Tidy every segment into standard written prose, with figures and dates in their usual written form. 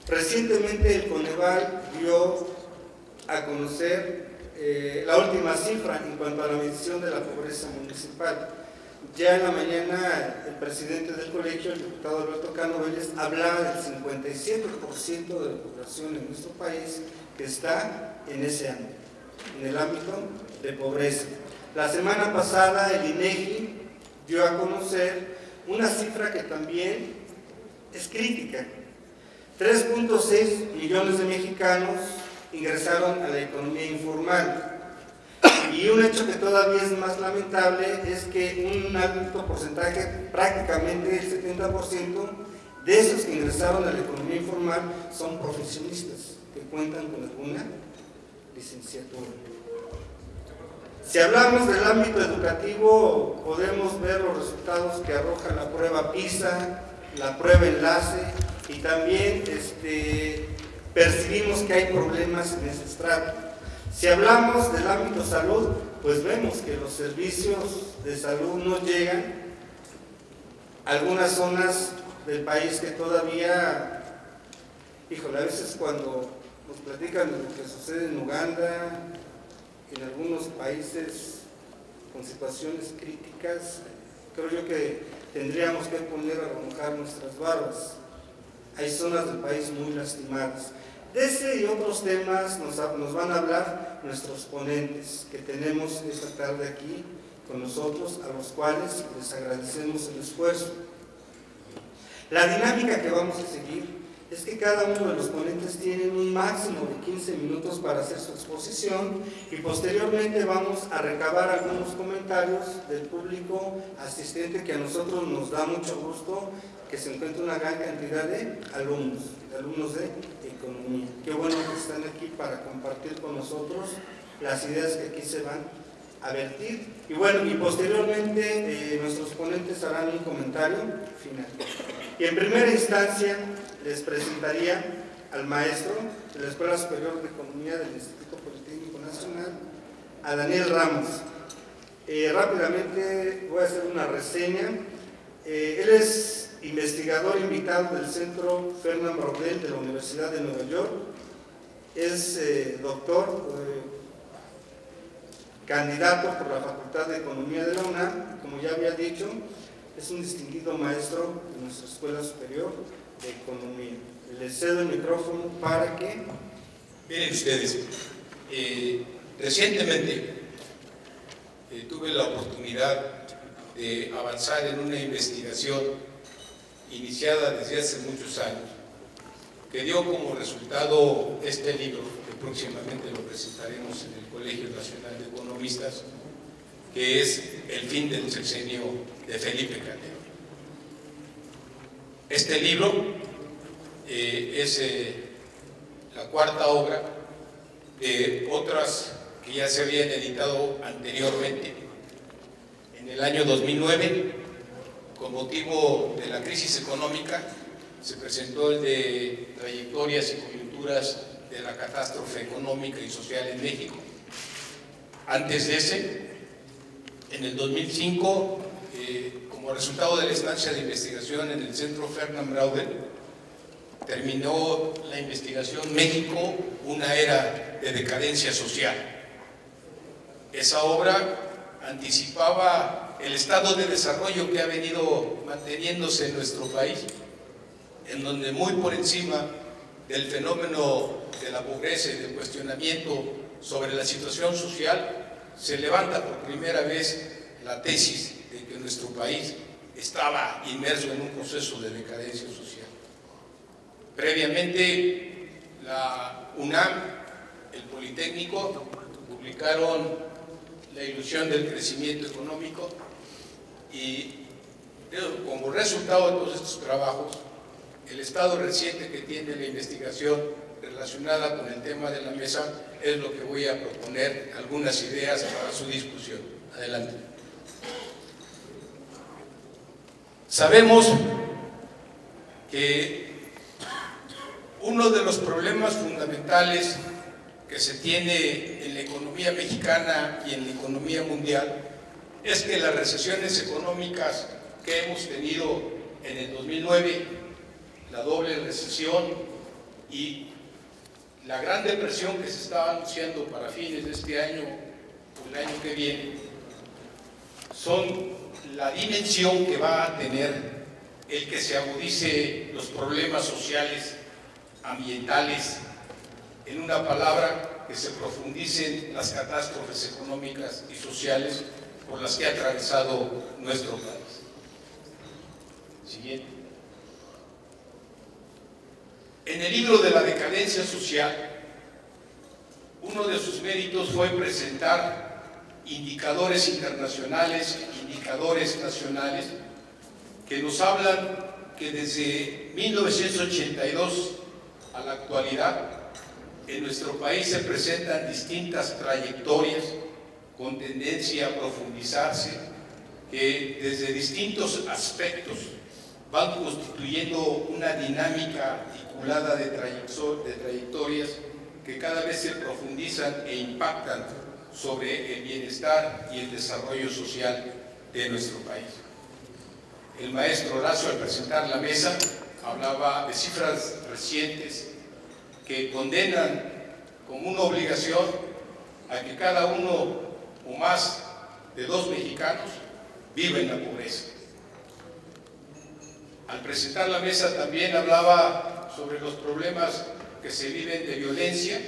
Recientemente el Coneval dio a conocer la última cifra en cuanto a la medición de la pobreza municipal. Ya en la mañana el presidente del colegio, el diputado Alberto Cano Vélez, hablaba del 57% de la población en nuestro país que está en ese ámbito, en el ámbito de pobreza. La semana pasada el INEGI dio a conocer una cifra que también es crítica. 3.6 millones de mexicanos ingresaron a la economía informal. Y un hecho que todavía es más lamentable es que un alto porcentaje, prácticamente el 70%, de esos que ingresaron a la economía informal son profesionistas que cuentan con alguna licenciatura. Si hablamos del ámbito educativo, podemos ver los resultados que arroja la prueba PISA, la prueba Enlace, y también percibimos que hay problemas en ese estrato. Si hablamos del ámbito salud, pues vemos que los servicios de salud no llegan a algunas zonas del país que todavía, híjole, a veces cuando nos platican de lo que sucede en Uganda, en algunos países con situaciones críticas, creo yo que tendríamos que poner a remojar nuestras barbas. Hay zonas del país muy lastimadas. De ese y otros temas nos van a hablar nuestros ponentes que tenemos esta tarde aquí con nosotros, a los cuales les agradecemos el esfuerzo. La dinámica que vamos a seguir es que cada uno de los ponentes tiene un máximo de 15 minutos para hacer su exposición y posteriormente vamos a recabar algunos comentarios del público asistente, que a nosotros nos da mucho gusto que se encuentre una gran cantidad de alumnos de economía. Qué bueno que están aquí para compartir con nosotros las ideas que aquí se van a vertir. Y bueno, y posteriormente nuestros ponentes harán un comentario final. Y en primera instancia les presentaría al maestro de la Escuela Superior de Economía del Instituto Politécnico Nacional, a Daniel Ramos. Rápidamente voy a hacer una reseña. Él es investigador invitado del Centro Fernand Braudel de la Universidad de Nueva York. Es doctor, candidato por la Facultad de Economía de la UNAM. Como ya había dicho, es un distinguido maestro de nuestra Escuela Superior de Economía. Les cedo el micrófono para que... Miren ustedes, recientemente tuve la oportunidad de avanzar en una investigación iniciada desde hace muchos años, que dio como resultado este libro, que próximamente lo presentaremos en el Colegio Nacional de Economistas, que es El fin del sexenio de Felipe Calderón. Este libro es la cuarta obra de otras que ya se habían editado anteriormente. En el año 2009, con motivo de la crisis económica, se presentó el de Trayectorias y coyunturas de la catástrofe económica y social en México. Antes de ese, en el 2005, como resultado de la estancia de investigación en el Centro Fernand Braudel, terminó la investigación México, una era de decadencia social. Esa obra anticipaba el estado de desarrollo que ha venido manteniéndose en nuestro país, en donde muy por encima del fenómeno de la pobreza y del cuestionamiento sobre la situación social, se levanta por primera vez la tesis de que nuestro país estaba inmerso en un proceso de decadencia social. Previamente, la UNAM, el Politécnico, publicaron La ilusión del crecimiento económico, y como resultado de todos estos trabajos, el estado reciente que tiene la investigación relacionada con el tema de la mesa es lo que voy a proponer, algunas ideas para su discusión. Adelante. Sabemos que uno de los problemas fundamentales que se tiene en la economía mexicana y en la economía mundial es que las recesiones económicas que hemos tenido en el 2009, la doble recesión y la gran depresión que se está anunciando para fines de este año o el año que viene, son la dimensión que va a tener el que se agudice los problemas sociales, ambientales, en una palabra, que se profundicen las catástrofes económicas y sociales por las que ha atravesado nuestro país. Siguiente. En el libro de la decadencia social, uno de sus méritos fue presentar indicadores internacionales, indicadores nacionales, que nos hablan que desde 1982 a la actualidad, en nuestro país se presentan distintas trayectorias con tendencia a profundizarse, que desde distintos aspectos van constituyendo una dinámica articulada de trayectorias que cada vez se profundizan e impactan sobre el bienestar y el desarrollo social de nuestro país. El maestro Horacio, al presentar la mesa, hablaba de cifras recientes que condenan como una obligación a que cada uno o más de 2 mexicanos viva en la pobreza. Al presentar la mesa también hablaba sobre los problemas que se viven de violencia,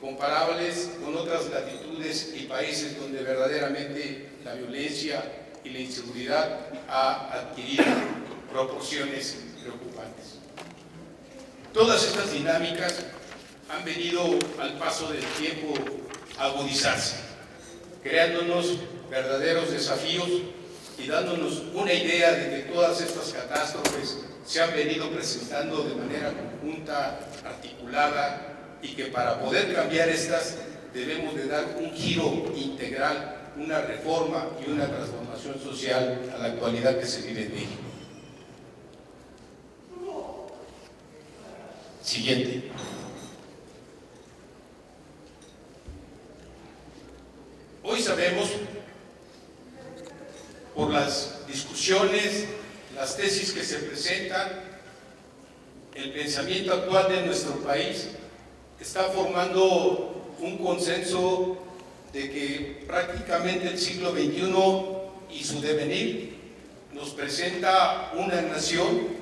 comparables con otras latitudes y países donde verdaderamente la violencia y la inseguridad ha adquirido proporciones preocupantes. Todas estas dinámicas han venido al paso del tiempo a agudizarse, creándonos verdaderos desafíos y dándonos una idea de que todas estas catástrofes se han venido presentando de manera conjunta, articulada, y que para poder cambiar estas debemos de dar un giro integral, una reforma y una transformación social a la actualidad que se vive en México. Siguiente. Hoy sabemos, por las discusiones, las tesis que se presentan, el pensamiento actual de nuestro país está formando un consenso de que prácticamente el siglo XXI y su devenir nos presenta una nación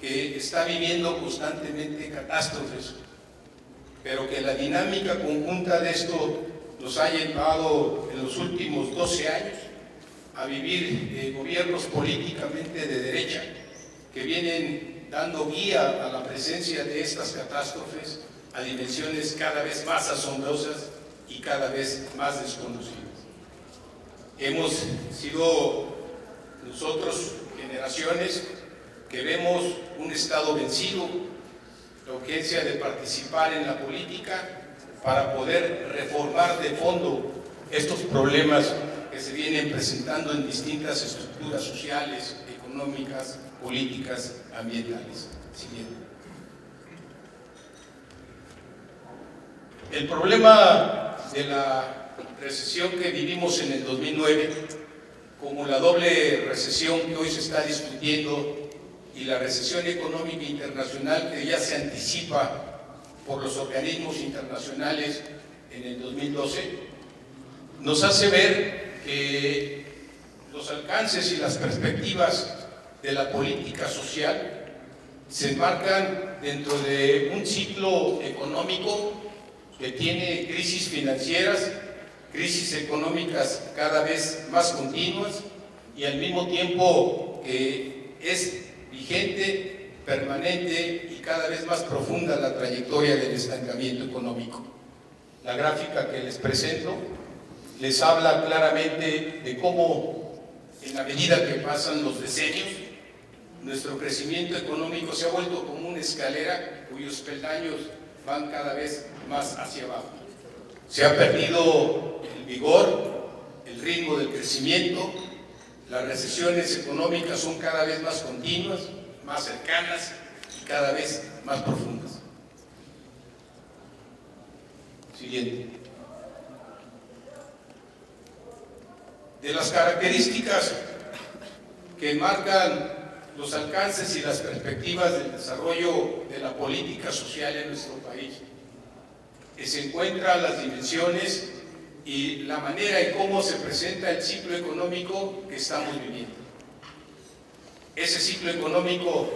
que está viviendo constantemente catástrofes, pero que la dinámica conjunta de esto nos ha llevado en los últimos 12 años a vivir gobiernos políticamente de derecha que vienen dando guía a la presencia de estas catástrofes a dimensiones cada vez más asombrosas y cada vez más desconocidas. Hemos sido nosotros generaciones que vemos un Estado vencido, la urgencia de participar en la política para poder reformar de fondo estos problemas que se vienen presentando en distintas estructuras sociales, económicas, políticas, ambientales. Siguiente. El problema de la recesión que vivimos en el 2009, como la doble recesión que hoy se está discutiendo y la recesión económica internacional que ya se anticipa por los organismos internacionales en el 2012, nos hace ver que los alcances y las perspectivas de la política social se enmarcan dentro de un ciclo económico que tiene crisis financieras, crisis económicas cada vez más continuas y al mismo tiempo que es vigente, permanente y cada vez más profunda la trayectoria del estancamiento económico. La gráfica que les presento les habla claramente de cómo, en la medida que pasan los decenios, nuestro crecimiento económico se ha vuelto como una escalera cuyos peldaños van cada vez más hacia abajo. Se ha perdido el vigor, el ritmo del crecimiento, las recesiones económicas son cada vez más continuas, más cercanas y cada vez más profundas. Siguiente. De las características que marcan los alcances y las perspectivas del desarrollo de la política social en nuestro país, que se encuentran las dimensiones y la manera en cómo se presenta el ciclo económico que estamos viviendo. Ese ciclo económico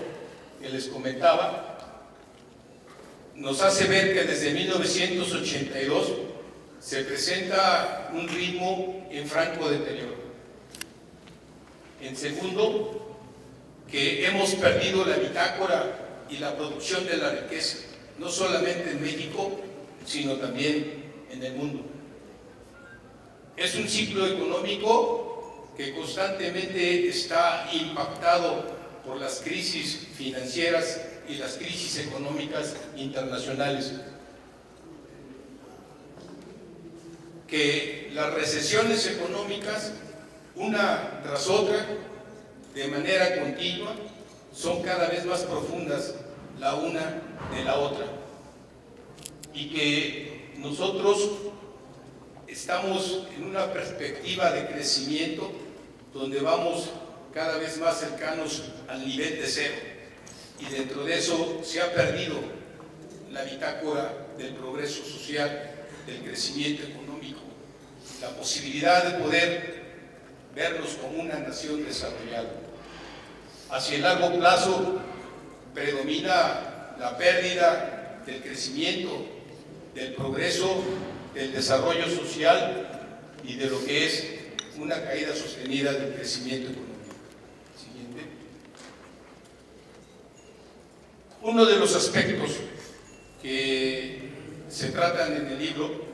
que les comentaba nos hace ver que desde 1982 se presenta un ritmo en franco deterioro. En segundo, que hemos perdido la bitácora y la producción de la riqueza, no solamente en México, sino también en el mundo. Es un ciclo económico que constantemente está impactado por las crisis financieras y las crisis económicas internacionales. Que las recesiones económicas, una tras otra, de manera continua, son cada vez más profundas la una de la otra, y que nosotros estamos en una perspectiva de crecimiento donde vamos cada vez más cercanos al nivel de cero, y dentro de eso se ha perdido la bitácora del progreso social, del crecimiento económico, la posibilidad de poder vernos como una nación desarrollada. Hacia el largo plazo predomina la pérdida del crecimiento, del progreso, del desarrollo social y de lo que es una caída sostenida del crecimiento económico. Siguiente. Uno de los aspectos que se tratan en el libro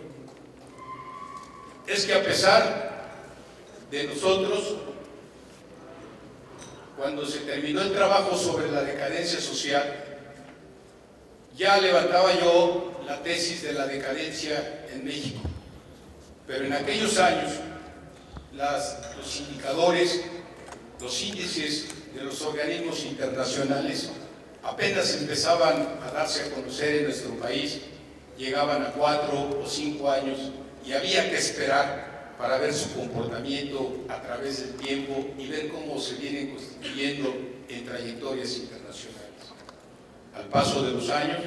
es que a pesar de nosotros, cuando se terminó el trabajo sobre la decadencia social, ya levantaba yo la tesis de la decadencia en México, pero en aquellos años los indicadores, los índices de los organismos internacionales apenas empezaban a darse a conocer en nuestro país, llegaban a 4 o 5 años y había que esperar para ver su comportamiento a través del tiempo y ver cómo se vienen constituyendo en trayectorias internacionales. Al paso de los años,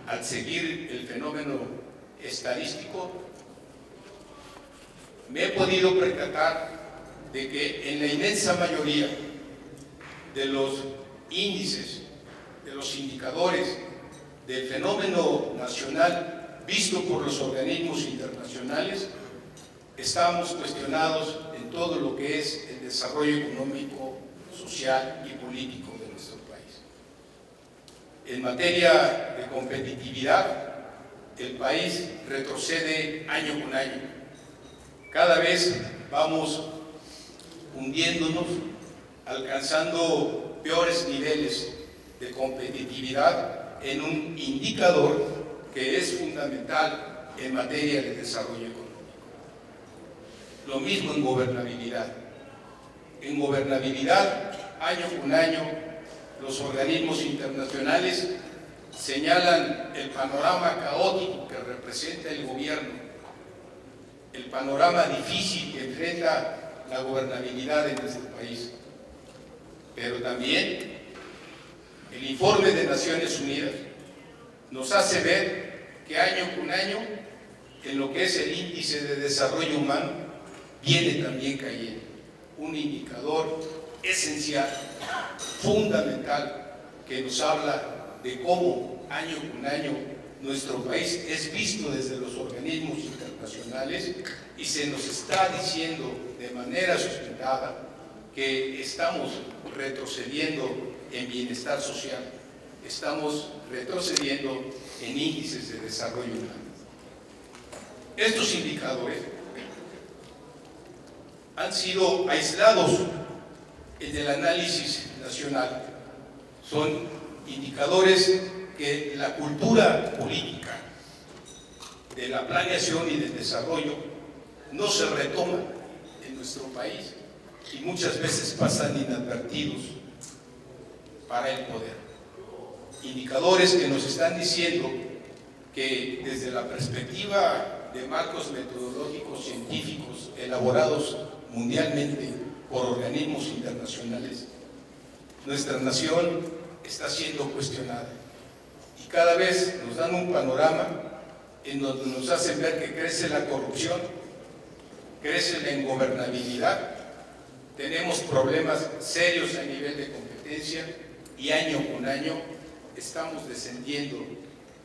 al seguir el fenómeno estadístico, me he podido percatar de que en la inmensa mayoría de los índices, de los indicadores del fenómeno nacional visto por los organismos internacionales, estamos cuestionados en todo lo que es el desarrollo económico, social y político de nuestro país. En materia de competitividad, el país retrocede año con año. Cada vez vamos hundiéndonos, alcanzando peores niveles de competitividad en un indicador que es fundamental en materia de desarrollo económico. Lo mismo en gobernabilidad. En gobernabilidad, año con año, los organismos internacionales señalan el panorama caótico que representa el gobierno, el panorama difícil que enfrenta la gobernabilidad en nuestro país. Pero también el informe de Naciones Unidas nos hace ver que año con año, en lo que es el índice de desarrollo humano, viene también cayendo. Un indicador esencial, fundamental, que nos habla de cómo año con año nuestro país es visto desde los organismos internacionales y se nos está diciendo de manera sustentada que estamos retrocediendo en bienestar social, estamos retrocediendo en índices de desarrollo humano. Estos indicadores han sido aislados en el análisis nacional. Son indicadores que la cultura política de la planeación y del desarrollo no se retoma en nuestro país y muchas veces pasan inadvertidos para el poder. Indicadores que nos están diciendo que desde la perspectiva de marcos metodológicos científicos elaborados mundialmente por organismos internacionales, nuestra nación está siendo cuestionada y cada vez nos dan un panorama en donde nos hacen ver que crece la corrupción, crece la ingobernabilidad, tenemos problemas serios a nivel de competencia y año con año estamos descendiendo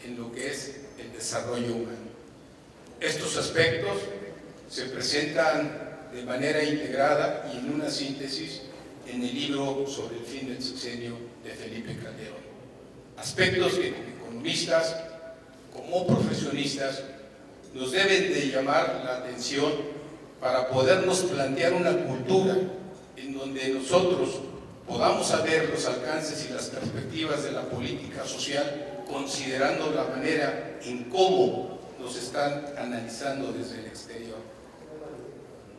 en lo que es el desarrollo humano. Estos aspectos se presentan de manera integrada y en una síntesis en el libro sobre el fin del sexenio de Felipe Calderón. Aspectos que como economistas, como profesionistas, nos deben de llamar la atención para podernos plantear una cultura en donde nosotros podamos saber los alcances y las perspectivas de la política social, considerando la manera en cómo nos están analizando desde el exterior.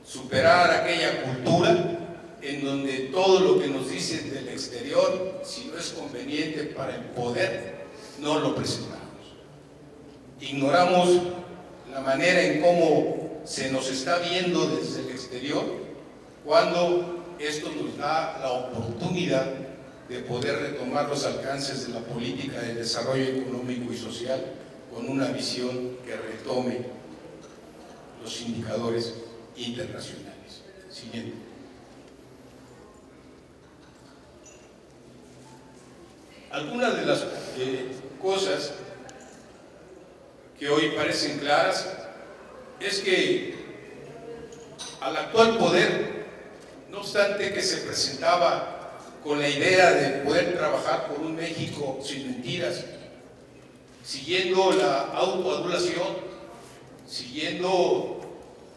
Superar aquella cultura en donde todo lo que nos dicen del exterior, si no es conveniente para el poder, no lo presentamos. Ignoramos la manera en cómo se nos está viendo desde el exterior, cuando esto nos da la oportunidad de poder retomar los alcances de la política de desarrollo económico y social con una visión que retome los indicadores internacionales. Siguiente. Algunas de las cosas que hoy parecen claras es que al actual poder, no obstante que se presentaba con la idea de poder trabajar por un México sin mentiras, siguiendo la autoadulación, siguiendo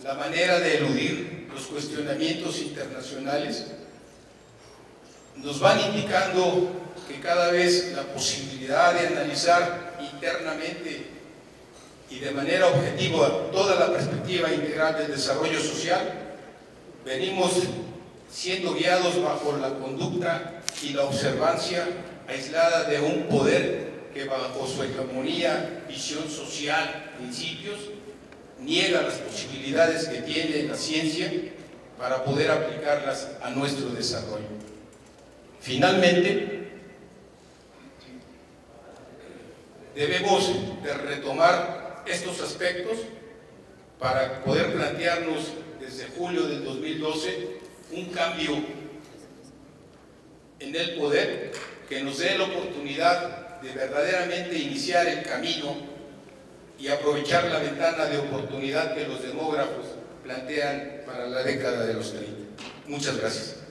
la manera de eludir los cuestionamientos internacionales, nos van indicando que cada vez la posibilidad de analizar internamente y de manera objetiva toda la perspectiva integral del desarrollo social, venimos siendo guiados bajo la conducta y la observancia aislada de un poder que bajo su hegemonía, visión social, principios, niega las posibilidades que tiene la ciencia para poder aplicarlas a nuestro desarrollo. Finalmente, debemos de retomar estos aspectos para poder plantearnos desde julio del 2012 un cambio en el poder que nos dé la oportunidad de verdaderamente iniciar el camino y aprovechar la ventana de oportunidad que los demógrafos plantean para la década de los 30. Muchas gracias.